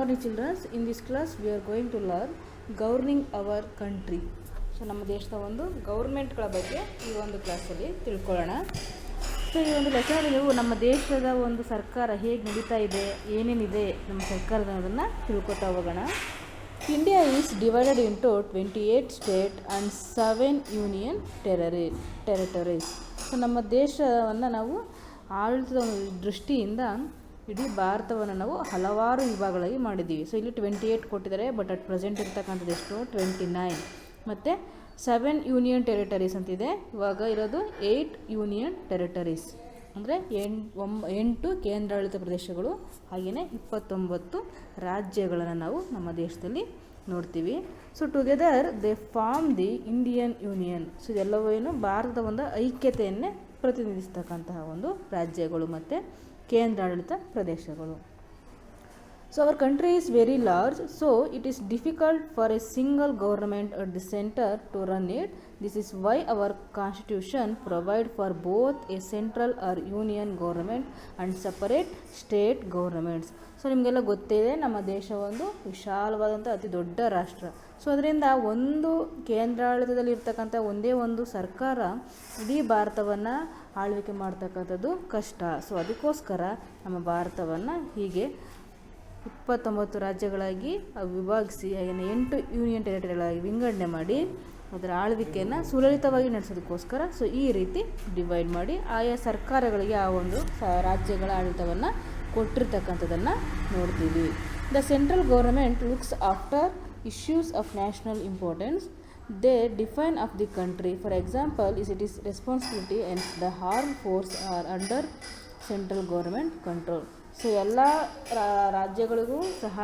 morning children. In this class we are going to learn governing our country. So ನಮ್ಮ ದೇಶದ ಒಂದು ಗೌರ್ಮೆಂಟ್ಗಳ ಬಗ್ಗೆ ಈ ಒಂದು ಕ್ಲಾಸಲ್ಲಿ ತಿಳ್ಕೊಳ್ಳೋಣ. ಸೊ ಈ ಒಂದು ಲೆಸನಲ್ಲಿ ನೀವು ನಮ್ಮ ದೇಶದ ಒಂದು ಸರ್ಕಾರ ಹೇಗೆ ನಡೀತಾ ಇದೆ, ಏನೇನಿದೆ ನಮ್ಮ ಸರ್ಕಾರದ ಅನ್ನೋದನ್ನು ತಿಳ್ಕೊತಾ ಹೋಗೋಣ. India is divided into 28 state and 7 union territories. So ನಮ್ಮ ದೇಶವನ್ನು ನಾವು ಆಡಳಿತದ ಒಂದು ದೃಷ್ಟಿಯಿಂದ ಇಡೀ ಭಾರತವನ್ನು ನಾವು ಹಲವಾರು ವಿಭಾಗಗಳಾಗಿ ಮಾಡಿದ್ದೀವಿ. ಸೊ ಇಲ್ಲಿ 28 ಕೊಟ್ಟಿದ್ದಾರೆ, ಬಟ್ ಅಟ್ ಪ್ರೆಸೆಂಟ್ ಇರ್ತಕ್ಕಂಥದ್ದು ಎಷ್ಟು 29. ಮತ್ತು 7 ಯೂನಿಯನ್ ಟೆರಿಟರೀಸ್ ಅಂತಿದೆ, ಇವಾಗ ಇರೋದು 8 ಯೂನಿಯನ್ ಟೆರಿಟರೀಸ್ ಅಂದರೆ 8 ಕೇಂದ್ರಾಡಳಿತ ಪ್ರದೇಶಗಳು, ಹಾಗೆಯೇ 29 ರಾಜ್ಯಗಳನ್ನು ನಾವು ನಮ್ಮ ದೇಶದಲ್ಲಿ ನೋಡ್ತೀವಿ. So together they form the Indian Union. So ಇದೆಲ್ಲವೂ ಏನು ಭಾರತದ ಒಂದು ಐಕ್ಯತೆಯನ್ನೇ ಪ್ರತಿನಿಧಿಸ್ತಕ್ಕಂತಹ ಒಂದು ರಾಜ್ಯಗಳು ಮತ್ತು ಕೇಂದ್ರಾಡಳಿತ ಪ್ರದೇಶಗಳು. So our country is very large, so it is difficult for a single government at the center to run it. This is why our constitution provide for both a central or union government and separate state governments. So ನಿಮಗೆಲ್ಲ ಗೊತ್ತಿದೆ, ನಮ್ಮ ದೇಶ ಒಂದು ವಿಶಾಲವಾದಂಥ ಅತಿ ದೊಡ್ಡ ರಾಷ್ಟ್ರ. So ಅದರಿಂದ ಒಂದು ಕೇಂದ್ರಾಡಳಿತದಲ್ಲಿ ಇರ್ತಕ್ಕಂಥ ಒಂದೇ ಒಂದು ಸರ್ಕಾರ ಇಡೀ ಭಾರತವನ್ನು ಆಳ್ವಿಕೆ ಮಾಡ್ತಕ್ಕಂಥದ್ದು ಕಷ್ಟ. ಸೊ ಅದಕ್ಕೋಸ್ಕರ ನಮ್ಮ ಭಾರತವನ್ನು ಹೀಗೆ 29 ರಾಜ್ಯಗಳಾಗಿ ವಿಭಾಗಿಸಿ, ಹಾಗೆಯೇ 8 ಯೂನಿಯನ್ ಟೆರಿಟರಿಗಳಾಗಿ ವಿಂಗಡಣೆ ಮಾಡಿ ಅದರ ಆಳ್ವಿಕೆಯನ್ನು ಸುಲಲಿತವಾಗಿ ನಡೆಸೋದಕ್ಕೋಸ್ಕರ ಸೊ ಈ ರೀತಿ ಡಿವೈಡ್ ಮಾಡಿ ಆಯಾ ಸರ್ಕಾರಗಳಿಗೆ ಆ ಒಂದು ರಾಜ್ಯಗಳ ಆಡಳಿತವನ್ನು ಕೊಟ್ಟಿರ್ತಕ್ಕಂಥದ್ದನ್ನು ನೋಡ್ತೀವಿ. The central government looks after issues of national importance. They define of the country. For example it is responsibility and the arm force R under central government control. So ಎಲ್ಲ ರಾಜ್ಯಗಳಿಗೂ ಸಹ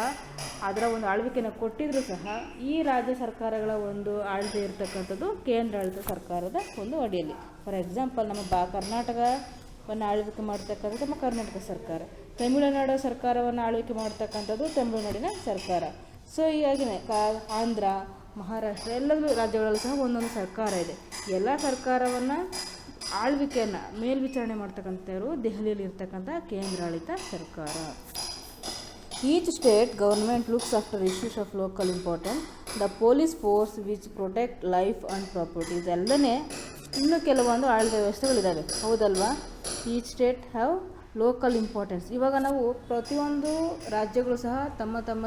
ಅದರ ಒಂದು ಆಳ್ವಿಕೆಯನ್ನು ಕೊಟ್ಟಿದ್ದರೂ ಸಹ ಈ ರಾಜ್ಯ ಸರ್ಕಾರಗಳ ಒಂದು ಆಳ್ವಿಕೆ ಇರತಕ್ಕಂಥದ್ದು ಕೇಂದ್ರಾಡಳಿತ ಸರ್ಕಾರದ ಒಂದು ಅಡಿಯಲ್ಲಿ. ಫಾರ್ ಎಕ್ಸಾಂಪಲ್ ನಮ್ಮ ಕರ್ನಾಟಕವನ್ನು ಆಳ್ವಿಕೆ ಮಾಡ್ತಕ್ಕಂಥದ್ದು ನಮ್ಮ ಕರ್ನಾಟಕ ಸರ್ಕಾರ, ತಮಿಳುನಾಡು ಸರ್ಕಾರವನ್ನು ಆಳ್ವಿಕೆ ಮಾಡ್ತಕ್ಕಂಥದ್ದು ತಮಿಳುನಾಡಿನ ಸರ್ಕಾರ. ಸೊ ಹೀಗಾಗಿನೇ ಆಂಧ್ರ, ಮಹಾರಾಷ್ಟ್ರ ಎಲ್ಲದೂ ರಾಜ್ಯಗಳಲ್ಲೂ ಸಹ ಒಂದೊಂದು ಸರ್ಕಾರ ಇದೆ. ಎಲ್ಲ ಸರ್ಕಾರವನ್ನು ಆಳ್ವಿಕೆಯನ್ನು ಮೇಲ್ವಿಚಾರಣೆ ಮಾಡ್ತಕ್ಕಂಥವ್ರು ದೆಹಲಿಯಲ್ಲಿ ಇರ್ತಕ್ಕಂಥ ಕೇಂದ್ರಾಡಳಿತ ಸರ್ಕಾರ. Each state government looks after issues of local important. The police force which protect life and property. ಇದೆಲ್ಲನೇ ಇನ್ನೂ ಕೆಲವೊಂದು ಆಡಳಿತ ವ್ಯವಸ್ಥೆಗಳಿದ್ದಾವೆ, ಹೌದಲ್ವಾ? Each state have local importance. ಇವಾಗ ನಾವು ಪ್ರತಿಯೊಂದು ರಾಜ್ಯಗಳು ಸಹ ತಮ್ಮ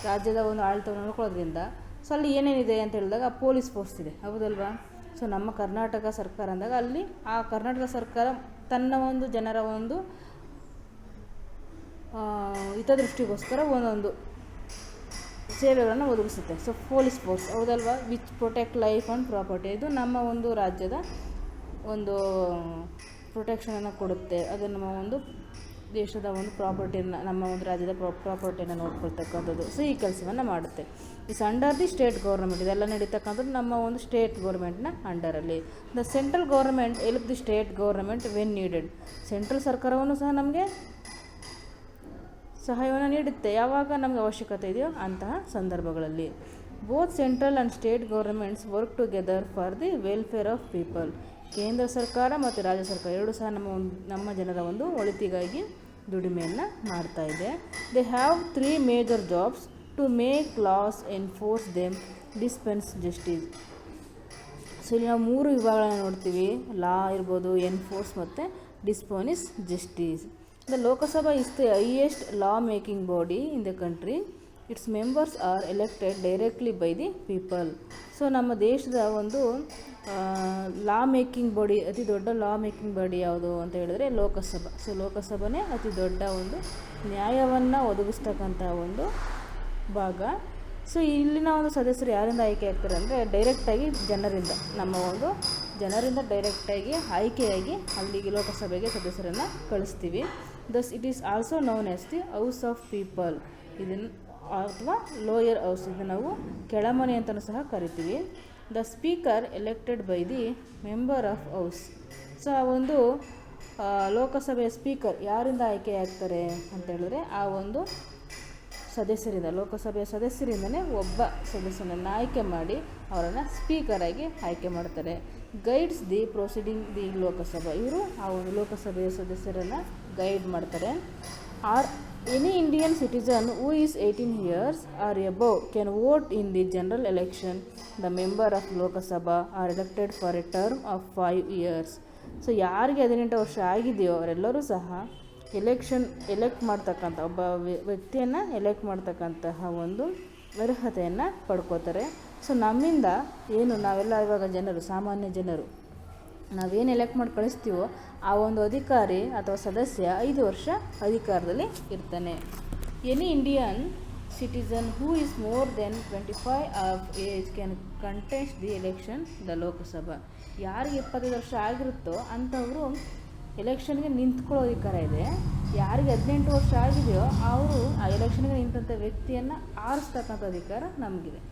ರಾಜ್ಯದ ಒಂದು ಆಡಳಿತವನ್ನು ನೋಡ್ಕೊಳ್ಳೋದ್ರಿಂದ ಸೊ ಅಲ್ಲಿ ಏನೇನಿದೆ ಅಂತ ಹೇಳಿದಾಗ ಪೊಲೀಸ್ ಫೋರ್ಸ್ ಇದೆ, ಹೌದಲ್ವಾ? ಸೊ ನಮ್ಮ ಕರ್ನಾಟಕ ಸರ್ಕಾರ ಅಂದಾಗ ಅಲ್ಲಿ ಆ ಕರ್ನಾಟಕ ಸರ್ಕಾರ ತನ್ನ ಒಂದು ಜನರ ಒಂದು ಹಿತದೃಷ್ಟಿಗೋಸ್ಕರ ಒಂದೊಂದು ಸೇವೆಗಳನ್ನು ಒದಗಿಸುತ್ತೆ. ಸೊ ಪೊಲೀಸ್ ಫೋರ್ಸ್, ಹೌದಲ್ವಾ? Which protect life and property. ಇದು ನಮ್ಮ ಒಂದು ರಾಜ್ಯದ ಒಂದು ಪ್ರೊಟೆಕ್ಷನನ್ನು ಕೊಡುತ್ತೆ. ಅದು ನಮ್ಮ ಒಂದು ದೇಶದ ಒಂದು ಪ್ರಾಪರ್ಟಿಯನ್ನು, ನಮ್ಮ ಒಂದು ರಾಜ್ಯದ ಪ್ರಾಪರ್ಟಿಯನ್ನು ನೋಡ್ಕೊಳ್ತಕ್ಕಂಥದ್ದು. ಸೊ ಈ ಕೆಲಸವನ್ನು ಮಾಡುತ್ತೆ. It's under the state government. ಇದೆಲ್ಲ ನಡೀತಕ್ಕಂಥದ್ದು ನಮ್ಮ ಒಂದು ಸ್ಟೇಟ್ ಗೌರ್ಮೆಂಟ್ನ ಅಂಡರಲ್ಲಿ. The central government help the state government when needed. Central ಸರ್ಕಾರವನ್ನು ಸಹ ನಮಗೆ ಸಹಾಯವನ್ನು ನೀಡುತ್ತೆ ಯಾವಾಗ ನಮಗೆ ಅವಶ್ಯಕತೆ ಇದೆಯೋ ಅಂತಹ ಸಂದರ್ಭಗಳಲ್ಲಿ. Both central and state governments work together for the welfare of people. ಕೇಂದ್ರ ಸರ್ಕಾರ ಮತ್ತು ರಾಜ್ಯ ಸರ್ಕಾರ ಎರಡೂ ಸಹ ನಮ್ಮ ಜನರ ಒಂದು ಒಳಿತಿಗಾಗಿ ದುಡಿಮೆಯನ್ನು ಮಾಡ್ತಾ ಇದೆ. They have 3 major jobs: to make laws, enforce them, dispense justice. So ಇಲ್ಲಿ ನಾವು 3 ವಿಭಾಗಗಳನ್ನು ನೋಡ್ತೀವಿ, ಲಾ ಇರ್ಬೋದು, ಎನ್ಫೋರ್ಸ್ ಮತ್ತು dispense justice. The Lok Sabha is the highest law making body in the country. Its members are elected directly by the people. So ನಮ್ಮ ದೇಶದ ಒಂದು ಲಾ making body, ಅತಿ ದೊಡ್ಡ ಲಾ ಮೇಕಿಂಗ್ ಬಾಡಿ ಯಾವುದು ಅಂತ ಹೇಳಿದ್ರೆ ಲೋಕಸಭಾ. ಸೊ ಲೋಕಸಭಾನೇ ಅತಿ ದೊಡ್ಡ ಒಂದು ನ್ಯಾಯವನ್ನು ಒದಗಿಸ್ತಕ್ಕಂಥ ಒಂದು ಭಾಗ. ಸೊ ಇಲ್ಲಿನ ಒಂದು ಸದಸ್ಯರು ಯಾರಿಂದ ಆಯ್ಕೆ ಆಗ್ತಾರೆ ಅಂದರೆ ಡೈರೆಕ್ಟಾಗಿ ಜನರಿಂದ, ನಮ್ಮ ಒಂದು ಜನರಿಂದ ಡೈರೆಕ್ಟಾಗಿ ಆಯ್ಕೆಯಾಗಿ ಅಲ್ಲಿಗೆ ಲೋಕಸಭೆಗೆ ಸದಸ್ಯರನ್ನು ಕಳಿಸ್ತೀವಿ. Thus it is also known as the house of people. ಇದನ್ನು ಅಥವಾ ಲೋಯರ್ ಹೌಸ್, ಇದನ್ನು ನಾವು ಕೆಳಮನೆ ಅಂತಲೂ ಸಹ ಕರಿತೀವಿ. The speaker elected by the member of house. So ಆ ಒಂದು ಲೋಕಸಭೆಯ ಸ್ಪೀಕರ್ ಯಾರಿಂದ ಆಯ್ಕೆ ಆಗ್ತಾರೆ ಅಂತ ಹೇಳಿದ್ರೆ ಆ ಒಂದು ಸದಸ್ಯರಿಂದ, ಲೋಕಸಭೆಯ ಸದಸ್ಯರಿಂದನೇ ಒಬ್ಬ ಸದಸ್ಯನನ್ನು ಆಯ್ಕೆ ಮಾಡಿ ಅವರನ್ನು ಸ್ಪೀಕರಾಗಿ ಆಯ್ಕೆ ಮಾಡ್ತಾರೆ. Guides the proceeding the Lok Sabha. ಇವರು ಆ ಒಂದು ಲೋಕಸಭೆಯ ಸದಸ್ಯರನ್ನು ಗೈಡ್ ಮಾಡ್ತಾರೆ. Are any Indian citizen who is 18 years or above can vote in the general election. The member of Lok Sabha are elected for a term of 5 years. So ಯಾರಿಗೆ 18 ವರ್ಷ ಆಗಿದೆಯೋ ಅವರೆಲ್ಲರೂ ಸಹ ಎಲೆಕ್ಟ್ ಮಾಡ್ತಕ್ಕಂಥ ಒಬ್ಬ ವ್ಯಕ್ತಿಯನ್ನು ಎಲೆಕ್ಟ್ ಮಾಡ್ತಕ್ಕಂತಹ ಒಂದು ಅರ್ಹತೆಯನ್ನು ಪಡ್ಕೋತಾರೆ. ಸೊ ನಮ್ಮಿಂದ ಏನು ನಾವೆಲ್ಲ ಇವಾಗ ಜನರು, ಸಾಮಾನ್ಯ ಜನರು ನಾವೇನು ಎಲೆಕ್ಟ್ ಮಾಡಿ ಕಳಿಸ್ತೀವೋ ಆ ಒಂದು ಅಧಿಕಾರಿ ಅಥವಾ ಸದಸ್ಯ 5 ವರ್ಷ ಅಧಿಕಾರದಲ್ಲಿ ಇರ್ತಾನೆ. Any Indian citizen who is more then 25 of age can contest the election the Lok Sabha. ಯಾರಿಗೆ 25 ವರ್ಷ ಆಗಿರುತ್ತೋ ಅಂಥವರು ಎಲೆಕ್ಷನ್ಗೆ ನಿಂತ್ಕೊಳ್ಳೋ ಅಧಿಕಾರ ಇದೆ. ಯಾರಿಗೆ 18 ವರ್ಷ ಆಗಿದೆಯೋ ಅವರು ಆ ಎಲೆಕ್ಷನ್ಗೆ ನಿಂತಂಥ ವ್ಯಕ್ತಿಯನ್ನು ಆರಿಸ್ತಕ್ಕಂಥ ಅಧಿಕಾರ ನಮಗಿದೆ.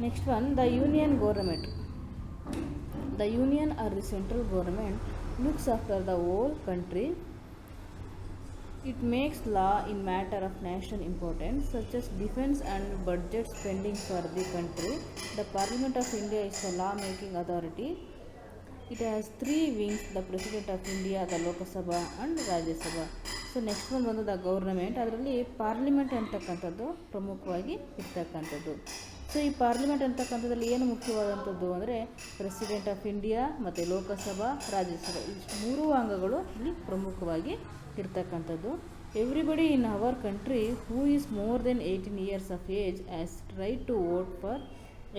Next one, the union government. The union or the central government looks after the whole country. It makes law in matter of national importance such as defense and budget spending for the country. The Parliament of India is the law making authority. It has 3 wings: the President of India, the Lok Sabha and Rajya Sabha. So next ಒಂದು ಬಂದು the government. ಅದರಲ್ಲಿ parliament ಅಂತಕ್ಕಂಥದ್ದು ಪ್ರಮುಖವಾಗಿ ಇರ್ತಕ್ಕಂಥದ್ದು. So ಈ parliament ಅಂತಕ್ಕಂಥದ್ರಲ್ಲಿ ಏನು ಮುಖ್ಯವಾದಂಥದ್ದು ಅಂದರೆ president of India ಮತ್ತು ಲೋಕಸಭಾ, ರಾಜ್ಯಸಭಾ ಇಷ್ಟು 3 ಅಂಗಗಳು ಇಲ್ಲಿ ಪ್ರಮುಖವಾಗಿ ಇರ್ತಕ್ಕಂಥದ್ದು. Everybody in our country who is more than 18 years of age has right to vote for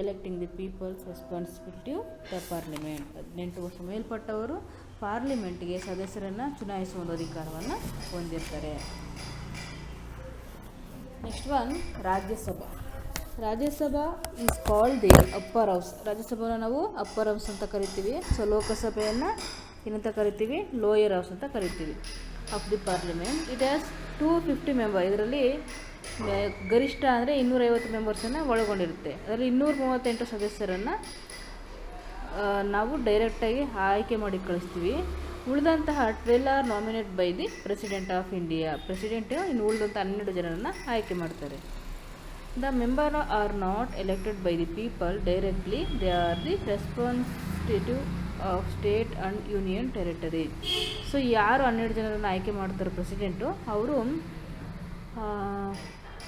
electing the people's responsibility the parliament. 18 ವರ್ಷ ಮೇಲ್ಪಟ್ಟವರು ಪಾರ್ಲಿಮೆಂಟ್ಗೆ ಸದಸ್ಯರನ್ನು ಚುನಾಯಿಸುವ ಒಂದು ಅಧಿಕಾರವನ್ನು ಹೊಂದಿರ್ತಾರೆ. Next one, Rajya Sabha. Rajya Sabha is called the upper house. ರಾಜ್ಯಸಭಾನ ನಾವು ಅಪ್ಪರ್ ಹೌಸ್ ಅಂತ ಕರಿತೀವಿ. ಸೊ ಲೋಕಸಭೆಯನ್ನು ಏನಂತ ಕರಿತೀವಿ? ಲೋಯರ್ ಹೌಸ್ ಅಂತ ಕರಿತೀವಿ of the parliament. It has 250 member. ಇದರಲ್ಲಿ ಗರಿಷ್ಠ ಅಂದರೆ 250 ಮೆಂಬರ್ಸನ್ನು ಒಳಗೊಂಡಿರುತ್ತೆ. ಅದರಲ್ಲಿ 238 ಸದಸ್ಯರನ್ನು ನಾವು ಡೈರೆಕ್ಟಾಗಿ ಆಯ್ಕೆ ಮಾಡಿ ಕಳಿಸ್ತೀವಿ. ಉಳಿದಂತಹ 12 are nominate by the president of India. President ಇನ್ನು ಉಳಿದಂಥ 12 ಜನರನ್ನು ಆಯ್ಕೆ ಮಾಡ್ತಾರೆ. The member are not elected by the people directly. They are the representative of state and union territory. So ಯಾರು 12 ಜನರನ್ನು ಆಯ್ಕೆ ಮಾಡ್ತಾರೆ ಪ್ರೆಸಿಡೆಂಟು, ಅವರು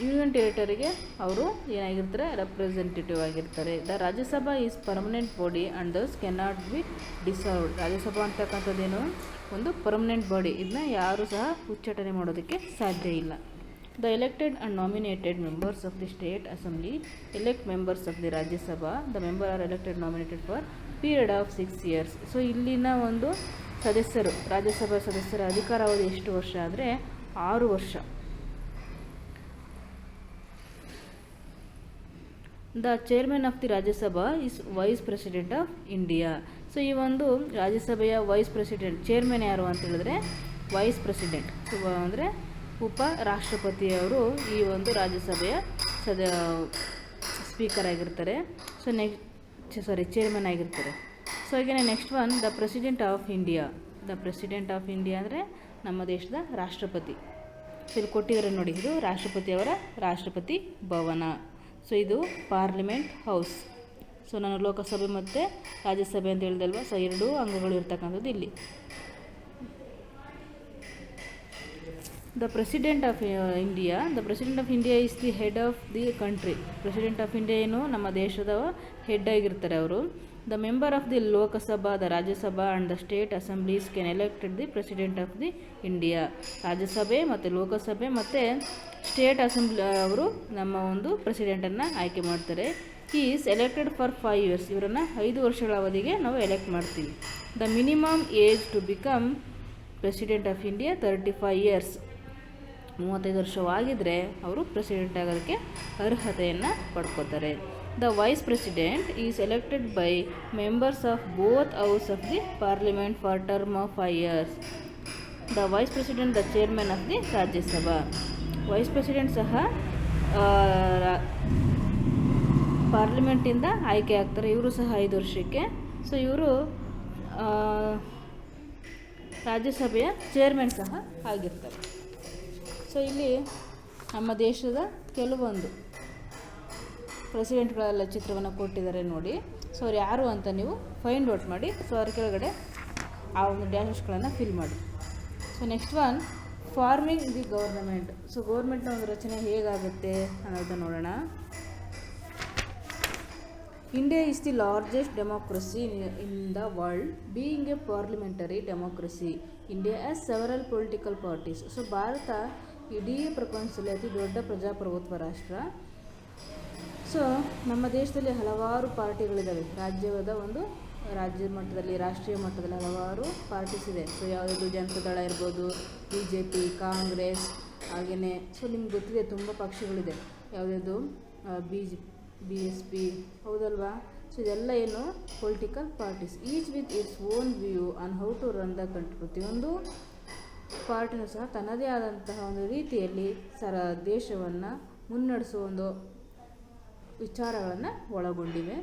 ಯೂನಿಯನ್ ಟೆರಿಟರಿಗೆ ಅವರು ಏನಾಗಿರ್ತಾರೆ? ರೆಪ್ರೆಸೆಂಟೇಟಿವ್ ಆಗಿರ್ತಾರೆ. The Rajya Sabha is permanent body and thus cannot be dissolved. Rajya Sabha ಅಂತಕ್ಕಂಥದ್ದೇನು? ಒಂದು ಪರ್ಮನೆಂಟ್ ಬಾಡಿ. ಇದನ್ನ ಯಾರೂ ಸಹ ಉಚ್ಚಾಟನೆ ಮಾಡೋದಕ್ಕೆ ಸಾಧ್ಯ ಇಲ್ಲ. The elected and nominated members of the state assembly elect members of the Rajya Sabha. The member are elected and nominated for period of 6 years. So ಇಲ್ಲಿನ ಒಂದು ಸದಸ್ಯರು, ರಾಜ್ಯಸಭಾ ಸದಸ್ಯರ ಅಧಿಕಾರಾವಧಿ ಎಷ್ಟು ವರ್ಷ ಅಂದರೆ 6 ವರ್ಷ. The chairman of the Rajya Sabha is vice president of India. So ಈ ಒಂದು ರಾಜ್ಯಸಭೆಯ ವೈಸ್ ಪ್ರೆಸಿಡೆಂಟ್, ಚೇರ್ಮನ್ ಯಾರು ಅಂತ ಹೇಳಿದ್ರೆ ವೈಸ್ ಪ್ರೆಸಿಡೆಂಟ್ ಅಂದರೆ ಉಪ ರಾಷ್ಟ್ರಪತಿಯವರು ಈ ಒಂದು ರಾಜ್ಯಸಭೆಯ ಸ್ಪೀಕರ್ ಆಗಿರ್ತಾರೆ. ಸೊ ಚೇರ್ಮನ್ ಆಗಿರ್ತಾರೆ. ಸೊ ಹಾಗೆಯೇ next one, the president of India. The president of India ಅಂದರೆ ನಮ್ಮ ದೇಶದ ರಾಷ್ಟ್ರಪತಿ. ಸೊ ಇಲ್ಲಿ ಕೊಟ್ಟಿದ್ದಾರೆ ನೋಡಿ, ಇದು ರಾಷ್ಟ್ರಪತಿಯವರ ರಾಷ್ಟ್ರಪತಿ ಭವನ. ಸೊ ಇದು ಪಾರ್ಲಿಮೆಂಟ್ ಹೌಸ್. ಸೊ ನಾನು ಲೋಕಸಭೆ ಮತ್ತು ರಾಜ್ಯಸಭೆ ಅಂತ ಹೇಳಿದೆ ಅಲ್ವಾ. ಸೊ 2 ಅಂಗಗಳು ಇರ್ತಕ್ಕಂಥದ್ದು ಇಲ್ಲಿ. The President of India. The President of India is the head of the country. President of India ಏನು ನಮ್ಮ ದೇಶದ ಹೆಡ್ ಆಗಿರ್ತಾರೆ ಅವರು. The member of the Lok Sabha, the Rajya Sabha and the state assemblies can elect the President of the India. ರಾಜ್ಯಸಭೆ ಮತ್ತು ಲೋಕಸಭೆ ಮತ್ತು state assembly ಅವರು ನಮ್ಮ ಒಂದು ಪ್ರೆಸಿಡೆಂಟನ್ನು ಆಯ್ಕೆ ಮಾಡ್ತಾರೆ. He is elected for 5 years. ಇವರನ್ನು 5 ವರ್ಷಗಳ ಅವಧಿಗೆ ನಾವು ಎಲೆಕ್ಟ್ ಮಾಡ್ತೀವಿ. The minimum age to become President of India 35 years. 35 ವರ್ಷವಾಗಿದ್ದರೆ ಅವರು ಪ್ರೆಸಿಡೆಂಟ್ ಆಗೋದಕ್ಕೆ ಅರ್ಹತೆಯನ್ನು ಪಡ್ಕೋತಾರೆ. The vice president is elected by members of both house of the parliament for term of 5 years. The vice president the chairman of the Rajya Sabha. Vice president ಸಹ ಪಾರ್ಲಿಮೆಂಟಿಂದ ಆಯ್ಕೆ ಆಗ್ತಾರೆ. ಇವರು ಸಹ 5 ವರ್ಷಕ್ಕೆ. ಸೊ ಇವರು ರಾಜ್ಯಸಭೆಯ ಚೇರ್ಮನ್ ಸಹ ಆಗಿರ್ತಾರೆ. ಸೊ ಇಲ್ಲಿ ನಮ್ಮ ದೇಶದ ಕೆಲವೊಂದು ಪ್ರೆಸಿಡೆಂಟ್ಗಳೆಲ್ಲ ಚಿತ್ರವನ್ನು ಕೊಟ್ಟಿದ್ದಾರೆ ನೋಡಿ. ಸೊ ಅವ್ರು ಯಾರು ಅಂತ ನೀವು ಫೈಂಡ್ ಔಟ್ ಮಾಡಿ. ಸೊ ಅವ್ರ ಕೆಳಗಡೆ ಆ ಒಂದು ಡ್ಯಾಶಸ್ಗಳನ್ನು ಫಿಲ್ ಮಾಡಿ. So next one, forming the government. So ಗೌರ್ಮೆಂಟ್ನ ಒಂದು ರಚನೆ ಹೇಗಾಗುತ್ತೆ ಅನ್ನೋದನ್ನು ನೋಡೋಣ. India is the largest democracy in the world, being a parliamentary democracy. India has several political parties. So Bharat ಇಡೀ ಪ್ರಪಂಚದಲ್ಲಿ ಅತಿ ದೊಡ್ಡ ಪ್ರಜಾಪ್ರಭುತ್ವ ರಾಷ್ಟ್ರ. ಸೊ ನಮ್ಮ ದೇಶದಲ್ಲಿ ಹಲವಾರು ಪಾರ್ಟಿಗಳಿದ್ದಾವೆ. ರಾಜ್ಯ ಮಟ್ಟದಲ್ಲಿ, ರಾಷ್ಟ್ರೀಯ ಮಟ್ಟದಲ್ಲಿ ಹಲವಾರು ಪಾರ್ಟೀಸ್ ಇದೆ. ಸೊ ಯಾವುದಾದ್ರು ಜನತಾದಳ ಇರ್ಬೋದು, BJP, ಕಾಂಗ್ರೆಸ್, ಹಾಗೆಯೇ ಸೊ ನಿಮ್ಗೆ ಗೊತ್ತಿದೆ ತುಂಬ ಪಕ್ಷಗಳಿದೆ. ಯಾವುದಾದ್ರು BSP, ಹೌದಲ್ವಾ? ಸೊ ಇದೆಲ್ಲ ಏನು political parties, each with its own view on how to run the country. ಪ್ರತಿಯೊಂದು ಪಾರ್ಟಿನೂ ಸಹ ತನ್ನದೇ ಆದಂತಹ ಒಂದು ರೀತಿಯಲ್ಲಿ ದೇಶವನ್ನು ಮುನ್ನಡೆಸುವ ಒಂದು ವಿಚಾರಗಳನ್ನು ಒಳಗೊಂಡಿವೆ.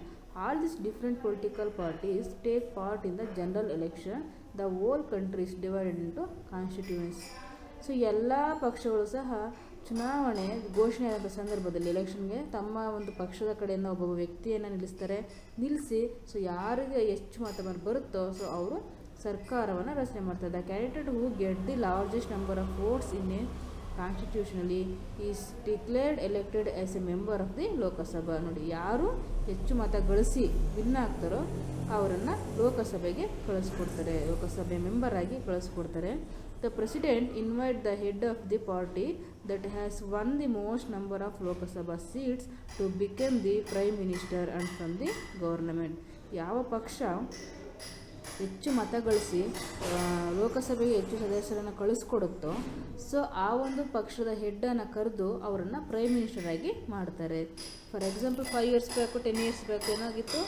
All this different political parties take part in the general election. The whole country is divided into constituency. So ಎಲ್ಲ ಪಕ್ಷಗಳು ಸಹ ಚುನಾವಣೆ ಘೋಷಣೆಯಾದ ಸಂದರ್ಭದಲ್ಲಿ ಎಲೆಕ್ಷನ್ಗೆ ತಮ್ಮ ಒಂದು ಪಕ್ಷದ ಕಡೆಯಿಂದ ಒಬ್ಬೊಬ್ಬ ವ್ಯಕ್ತಿಯನ್ನು ನಿಲ್ಲಿಸಿ ಸೊ ಯಾರಿಗೆ ಹೆಚ್ಚು ಮತ ಬರುತ್ತೋ ಸೊ ಅವರು ಸರ್ಕಾರವನ್ನು ರಚನೆ ಮಾಡ್ತಾರೆ. The candidate who get the largest number of votes in a constitutionally is declared elected as A member of the Lok Sabha. ನೋಡಿ, ಯಾರು ಹೆಚ್ಚು ಮತ ಗಳಿಸಿ ವಿನ್ ಆಗ್ತಾರೋ ಅವರನ್ನು ಲೋಕಸಭೆಗೆ ಲೋಕಸಭೆ ಮೆಂಬರ್ ಆಗಿ ಕಳಿಸ್ಕೊಡ್ತಾರೆ. The president invite the head of the party that has won the most number of Lok Sabha seats to become the prime minister and from the government. ಯಾವ ಪಕ್ಷ ಹೆಚ್ಚು ಮತ ಗಳಿಸಿ ಲೋಕಸಭೆಗೆ ಹೆಚ್ಚು ಸದಸ್ಯರನ್ನು ಕಳಿಸ್ಕೊಡುತ್ತೋ ಸೊ ಆ ಒಂದು ಪಕ್ಷದ ಹೆಡ್ಡನ್ನು ಕರೆದು ಅವರನ್ನು ಪ್ರೈಮ್ ಮಿನಿಸ್ಟರ್ ಆಗಿ ಮಾಡ್ತಾರೆ. For example 5 years back 10 years back ಏನಾಗಿತ್ತು,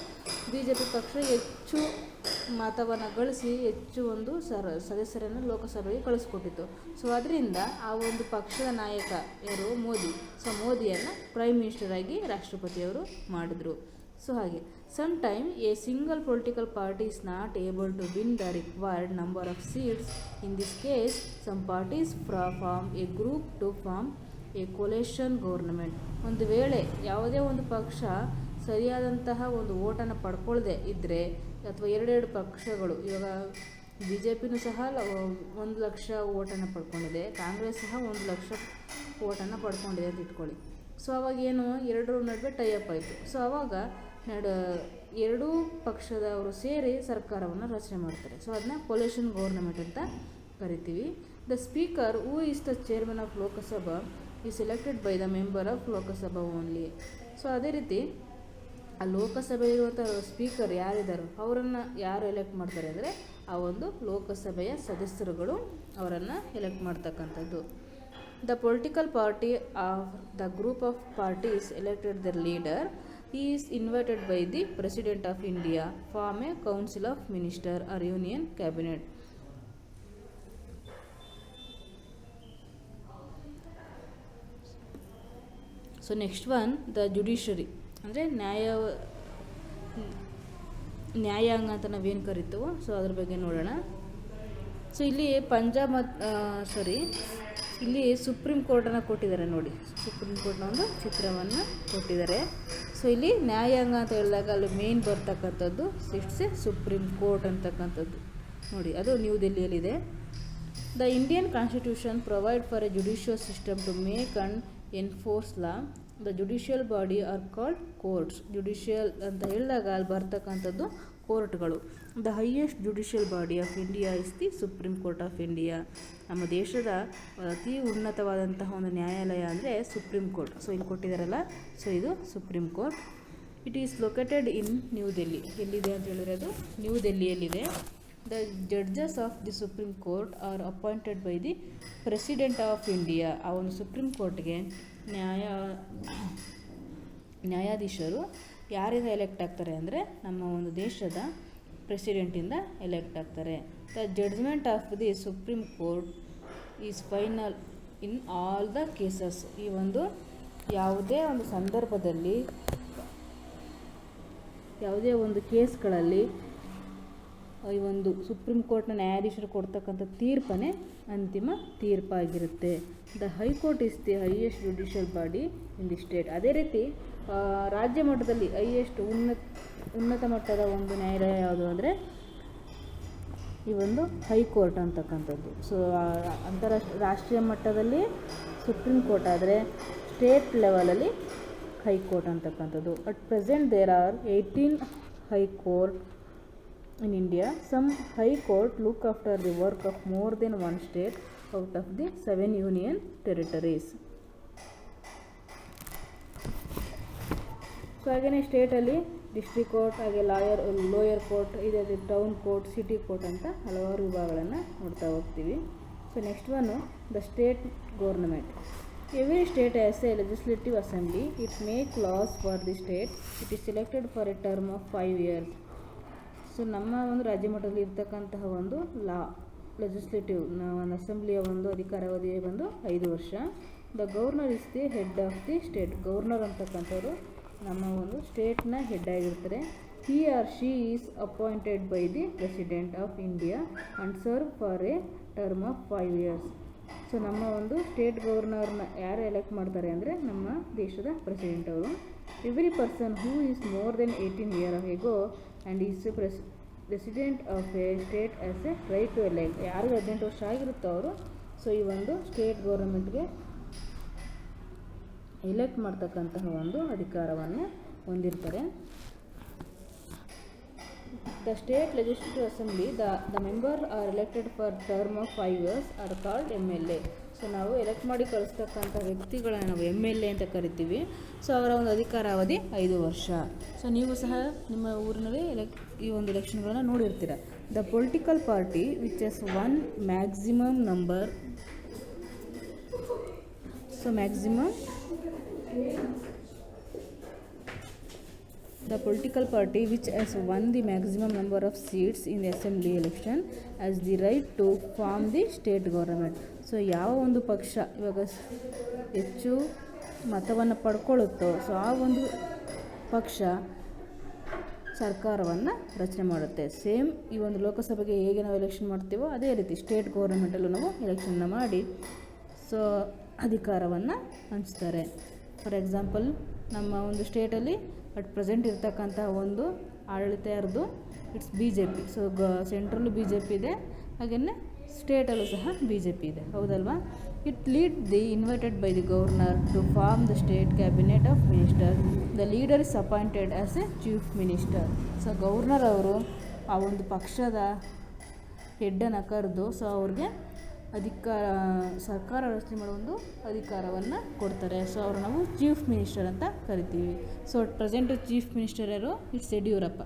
BJP ಪಕ್ಷ ಹೆಚ್ಚು ಮತವನ್ನು ಗಳಿಸಿ ಹೆಚ್ಚು ಒಂದು ಸದಸ್ಯರನ್ನು ಲೋಕಸಭೆಗೆ ಕಳಿಸ್ಕೊಟ್ಟಿತ್ತು. ಸೊ ಅದರಿಂದ ಆ ಒಂದು ಪಕ್ಷದ ನಾಯಕ ಯಾರು, ಮೋದಿ. ಸೊ ಮೋದಿಯನ್ನು ಪ್ರೈಮ್ ಮಿನಿಸ್ಟರ್ ಆಗಿ ರಾಷ್ಟ್ರಪತಿಯವರು ಮಾಡಿದ್ರು. ಸೊ ಹಾಗೆ sometime a single political party is not able to win the required number of seats. In this case, some parties form a group to form a coalition government. ಒಂದು ವೇಳೆ ಯಾವುದೇ ಒಂದು ಪಕ್ಷ ಸರಿಯಾದಂತಹ ಒಂದು ಓಟನ್ನು ಪಡ್ಕೊಳ್ಳದೆ ಇದ್ದರೆ ಅಥವಾ ಎರಡೆರಡು ಪಕ್ಷಗಳು, ಇವಾಗ BJPನೂ ಸಹ 1 ಲಕ್ಷ ಓಟನ್ನು ಪಡ್ಕೊಂಡಿದೆ, ಕಾಂಗ್ರೆಸ್ ಸಹ 1 ಲಕ್ಷ ಓಟನ್ನು ಪಡ್ಕೊಂಡಿದೆ ಅಂತ ಇಟ್ಕೊಳ್ಳಿ. ಸೊ ಅವಾಗ ಏನು, ಎರಡರ ನಡುವೆ ಟೈಅಪ್ ಆಯಿತು. ಸೊ ಅವಾಗ ಎರಡೂ ಪಕ್ಷದವರು ಸೇರಿ ಸರ್ಕಾರವನ್ನು ರಚನೆ ಮಾಡ್ತಾರೆ. ಸೊ ಅದನ್ನ ಕೋಲಿಷನ್ ಗೌರ್ನಮೆಂಟ್ ಅಂತ ಕರಿತೀವಿ. The speaker who is the chairman of Lok Sabha is elected by the member of Lok Sabha only. So ಅದೇ ರೀತಿ ಆ ಲೋಕಸಭೆ ಇರುವಂಥ ಸ್ಪೀಕರ್ ಯಾರಿದ್ದಾರೋ ಅವರನ್ನು ಯಾರು ಎಲೆಕ್ಟ್ ಮಾಡ್ತಾರೆ ಅಂದರೆ ಆ ಒಂದು ಲೋಕಸಭೆಯ ಸದಸ್ಯರುಗಳು ಅವರನ್ನು ಎಲೆಕ್ಟ್ ಮಾಡ್ತಕ್ಕಂಥದ್ದು. The political party of the group of parties elected the leader is invited by the president of India form a council of minister or union cabinet. So next one the judiciary ಅಂದರೆ ನ್ಯಾಯಾಂಗ ಅಂತ ನಾವೇನು ಕರಿತೀವೋ so ಅದ್ರ ಬಗ್ಗೆ ನೋಡೋಣ. So ಇಲ್ಲಿ ಇಲ್ಲಿ supreme ಕೋರ್ಟನ್ನು ಕೊಟ್ಟಿದ್ದಾರೆ ನೋಡಿ, ಸುಪ್ರೀಂ ಕೋರ್ಟ್ನ ಒಂದು ಚಿತ್ರವನ್ನು ಕೊಟ್ಟಿದ್ದಾರೆ. ಸೊ ಇಲ್ಲಿ ನ್ಯಾಯಾಂಗ ಅಂತ ಹೇಳಿದಾಗ ಅಲ್ಲಿ ಮೇನ್ ಬರ್ತಕ್ಕಂಥದ್ದು ಇಟ್ಸ್ ಎ ಸುಪ್ರೀಂ ಕೋರ್ಟ್ ಅಂತಕ್ಕಂಥದ್ದು ನೋಡಿ, ಅದು ನ್ಯೂ ದೆಹಲಿಯಲ್ಲಿದೆ. The Indian constitution provide for a judicial system to make and enforce law. The judicial body are called courts. Judicial ಅಂತ ಹೇಳಿದಾಗ ಅಲ್ಲಿ ಬರ್ತಕ್ಕಂಥದ್ದು ಕೋರ್ಟ್ಗಳು. The highest judicial body of India is the supreme court of India. ನಮ್ಮ ದೇಶದ ಅತಿ ಉನ್ನತವಾದಂತಹ ಒಂದು ನ್ಯಾಯಾಲಯ ಅಂದರೆ ಸುಪ್ರೀಂ ಕೋರ್ಟ್. ಸೊ ಇಲ್ಲಿ ಕೊಟ್ಟಿದ್ದಾರಲ್ಲ, ಸೊ ಇದು supreme court. It is located in new Delhi. ಎಲ್ಲಿದೆ ಅಂತ ಹೇಳಿದ್ರೆ ಅದು ನ್ಯೂ ದೆಲ್ಲಿಯಲ್ಲಿದೆ. The judges of the supreme court are appointed by the president of India. ಆ ಒಂದು ಸುಪ್ರೀಂ ಕೋರ್ಟ್ಗೆ ನ್ಯಾಯಾಧೀಶರು ಯಾರಿಂದ ಎಲೆಕ್ಟ್ ಆಗ್ತಾರೆ ಅಂದರೆ ನಮ್ಮ ಒಂದು ದೇಶದ ಪ್ರೆಸಿಡೆಂಟಿಂದ ಎಲೆಕ್ಟ್ ಆಗ್ತಾರೆ. The judgment of the supreme court is final in all the cases. ಈ ಒಂದು ಯಾವುದೇ ಒಂದು ಸಂದರ್ಭದಲ್ಲಿ ಯಾವುದೇ ಒಂದು ಕೇಸ್ಗಳಲ್ಲಿ ಈ ಒಂದು ಸುಪ್ರೀಂ ಕೋರ್ಟ್ನ ನ್ಯಾಯಾಧೀಶರು ಕೊಡ್ತಕ್ಕಂಥ ತೀರ್ಪನೇ ಅಂತಿಮ ತೀರ್ಪಾಗಿರುತ್ತೆ. The high court is the highest judicial body in the state. ಅದೇ ರೀತಿ ರಾಜ್ಯ ಮಟ್ಟದಲ್ಲಿ ಹೈಯೆಸ್ಟ್ ಉನ್ನತ ಮಟ್ಟದ ಒಂದು ನ್ಯಾಯಾಲಯ ಯಾವುದು ಅಂದರೆ ಈ ಒಂದು ಹೈಕೋರ್ಟ್ ಅಂತಕ್ಕಂಥದ್ದು. ಸೊ ರಾಷ್ಟ್ರೀಯ ಮಟ್ಟದಲ್ಲಿ ಸುಪ್ರೀಂ ಕೋರ್ಟ್ ಆದರೆ ಸ್ಟೇಟ್ ಲೆವೆಲಲ್ಲಿ ಹೈಕೋರ್ಟ್ ಅಂತಕ್ಕಂಥದ್ದು. At present there are 18 high court in India. Some high court look after the work of more than one state out of the 7 union territories. So ಹಾಗೆಯೇ ಸ್ಟೇಟಲ್ಲಿ district court, ಹಾಗೆ lower court, ಇದೆ town court, city court ಅಂತ ಹಲವಾರು ವಿಭಾಗಗಳನ್ನು ನೋಡ್ತಾ ಹೋಗ್ತೀವಿ. So next one the state government. Every state has A legislative assembly. It make loss for the state. It is selected for a term of 5 years. So ನಮ್ಮ ಒಂದು ರಾಜ್ಯ ಮಟ್ಟದಲ್ಲಿ ಇರ್ತಕ್ಕಂತಹ ಒಂದು ಲೆಜಿಸ್ಲೇಟಿವ್ ಒಂದು ಅಸೆಂಬ್ಲಿಯ ಒಂದು ಅಧಿಕಾರಾವಧಿ ಬಂದು 5 ವರ್ಷ. The governor is the head of the state. Governor ಅಂತಕ್ಕಂಥವ್ರು ನಮ್ಮ ಒಂದು ಸ್ಟೇಟ್ನ ಹೆಡ್ ಆಗಿರ್ತಾರೆ. He or she is appointed by the president of India and serve for a term of 5 years. So ನಮ್ಮ ಒಂದು ಸ್ಟೇಟ್ ಗವರ್ನರ್ನ ಯಾರು ಎಲೆಕ್ಟ್ ಮಾಡ್ತಾರೆ ಅಂದರೆ ನಮ್ಮ ದೇಶದ ಪ್ರೆಸಿಡೆಂಟ್ ಅವರು. Every person who is more than 18 years ago and is president of a state as a right to elect. ಯಾರಿಗೆ 18 ವರ್ಷ ಆಗಿರುತ್ತೋ ಅವರು ಸೊ ಈ ಒಂದು ಸ್ಟೇಟ್ ಗೌರ್ಮೆಂಟ್ಗೆ ಎಲೆಕ್ಟ್ ಮಾಡ್ತಕ್ಕಂತಹ ಒಂದು ಅಧಿಕಾರವನ್ನು ಹೊಂದಿರ್ತಾರೆ. The state legislative assembly the member are elected for term of 5 years are called MLA. So ನಾವು ಎಲೆಕ್ಟ್ ಮಾಡಿ ಕಳಿಸ್ತಕ್ಕಂಥ ವ್ಯಕ್ತಿಗಳನ್ನ ನಾವು MLA ಅಂತ ಕರಿತೀವಿ. ಸೊ ಅವರ ಒಂದು ಅಧಿಕಾರಾವಧಿ 5 ವರ್ಷ. ಸೊ ನೀವು ಸಹ ನಿಮ್ಮ ಊರಿನಲ್ಲಿ ಈ ಒಂದು ಎಲೆಕ್ಷನ್ಗಳನ್ನು ನೋಡಿರ್ತೀರ. The political party which has won maximum number. So the political party which has won the maximum number of seats in the assembly election has the right to form the state government. So ಯಾವ ಒಂದು ಪಕ್ಷ ಇವಾಗ ಹೆಚ್ಚು ಮತವನ್ನು ಪಡ್ಕೊಳ್ಳುತ್ತೋ so ಆ ಒಂದು ಪಕ್ಷ ಸರ್ಕಾರವನ್ನು ರಚನೆ ಮಾಡುತ್ತೆ. ಸೇಮ್ ಈ ಒಂದು ಲೋಕಸಭೆಗೆ ಹೇಗೆ ನಾವು ಎಲೆಕ್ಷನ್ ಮಾಡ್ತೀವೋ ಅದೇ ರೀತಿ ಸ್ಟೇಟ್ ಗೌರ್ಮೆಂಟಲ್ಲೂ ನಾವು ಎಲೆಕ್ಷನ್ನ ಮಾಡಿ ಸೊ ಅಧಿಕಾರವನ್ನು ಹಂಚ್ತಾರೆ. ಫಾರ್ ಎಕ್ಸಾಂಪಲ್ ನಮ್ಮ ಒಂದು ಸ್ಟೇಟಲ್ಲಿ ಅಟ್ ಪ್ರೆಸೆಂಟ್ ಇರ್ತಕ್ಕಂಥ ಒಂದು ಆಡಳಿತ ಯಾರ್ದು ಇಟ್ಸ್ BJP. ಸೊ ಸೆಂಟ್ರಲ್ಲು BJP ಇದೆ, ಹಾಗೆಯೇ ಸ್ಟೇಟಲ್ಲೂ ಸಹ BJP ಇದೆ, ಹೌದಲ್ವಾ? It lead the invited by the governor to form the state cabinet of minister. The leader is appointed as a chief minister. So governor ಅವರು ಆ ಒಂದು ಪಕ್ಷದ ಹೆಡ್ಡನ್ನು ಕರೆದು ಸೊ ಅವ್ರಿಗೆ ಸರ್ಕಾರ ರಚನೆ ಮಾಡೋ ಒಂದು ಅಧಿಕಾರವನ್ನು ಕೊಡ್ತಾರೆ. ಸೊ ಅವರು ನಾವು ಚೀಫ್ ಮಿನಿಸ್ಟರ್ ಅಂತ ಕರಿತೀವಿ. ಸೊ ಪ್ರೆಸೆಂಟ್ ಚೀಫ್ ಮಿನಿಸ್ಟರ್ ಯಾರು? It's Yediyurappa.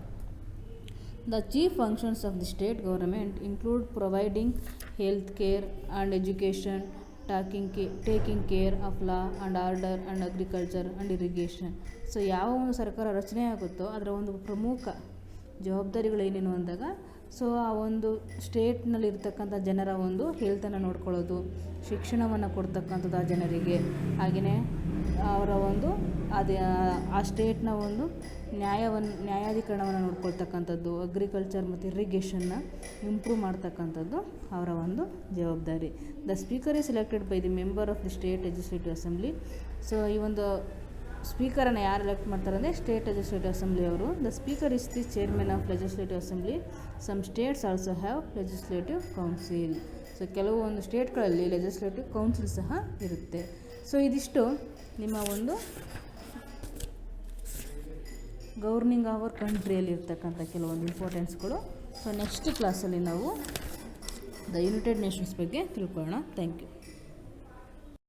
The chief functions of the state government include providing health care and education, taking care of law and order and agriculture and irrigation. So ಯಾವ ಒಂದು ಸರ್ಕಾರ ರಚನೆ ಆಗುತ್ತೋ ಅದರ ಒಂದು ಪ್ರಮುಖ ಜವಾಬ್ದಾರಿಗಳೇನೇನು ಅಂದಾಗ ಸೊ ಆ ಒಂದು ಸ್ಟೇಟ್ನಲ್ಲಿರ್ತಕ್ಕಂಥ ಜನರ ಒಂದು ಹೆಲ್ತನ್ನು ನೋಡ್ಕೊಳ್ಳೋದು, ಶಿಕ್ಷಣವನ್ನು ಕೊಡ್ತಕ್ಕಂಥದ್ದು ಆ ಜನರಿಗೆ, ಹಾಗೆಯೇ ಅವರ ಒಂದು ಆ ಸ್ಟೇಟ್ನ ಒಂದು ನ್ಯಾಯಾಧೀಕರಣವನ್ನು ನೋಡ್ಕೊಳ್ತಕ್ಕಂಥದ್ದು, ಅಗ್ರಿಕಲ್ಚರ್ ಮತ್ತು ಇರಿಗೇಷನ್ನ ಇಂಪ್ರೂವ್ ಮಾಡ್ತಕ್ಕಂಥದ್ದು ಅವರ ಒಂದು ಜವಾಬ್ದಾರಿ. The speaker is elected by the member of the state legislative assembly. So ಈ ಒಂದು ಸ್ಪೀಕರನ್ನು ಯಾರು ಎಲೆಕ್ಟ್ ಮಾಡ್ತಾರೆ ಅಂದರೆ ಸ್ಟೇಟ್ ಲೆಜಿಸ್ಲೇಟಿವ್ ಅಸೆಂಬ್ಲಿ ಅವರು. The speaker is the chairman of legislative assembly. Some states also have legislative council. So ಕೆಲವು ಒಂದು ಸ್ಟೇಟ್ಗಳಲ್ಲಿ legislative council ಸಹ ಇರುತ್ತೆ. ಸೊ ಇದಿಷ್ಟು ನಿಮ್ಮ ಒಂದು ಗವರ್ನಿಂಗ್ ಅವರ್ ಕಂಟ್ರಿಯಲ್ಲಿ ಇರ್ತಕ್ಕಂಥ ಕೆಲವೊಂದು ಇಂಪಾರ್ಟೆನ್ಸ್ಗಳು. ಸೊ ನೆಕ್ಸ್ಟ್ ಕ್ಲಾಸಲ್ಲಿ ನಾವು ದ ಯುನೈಟೆಡ್ ನೇಷನ್ಸ್ ಬಗ್ಗೆ ತಿಳ್ಕೊಳ್ಳೋಣ. Thank you.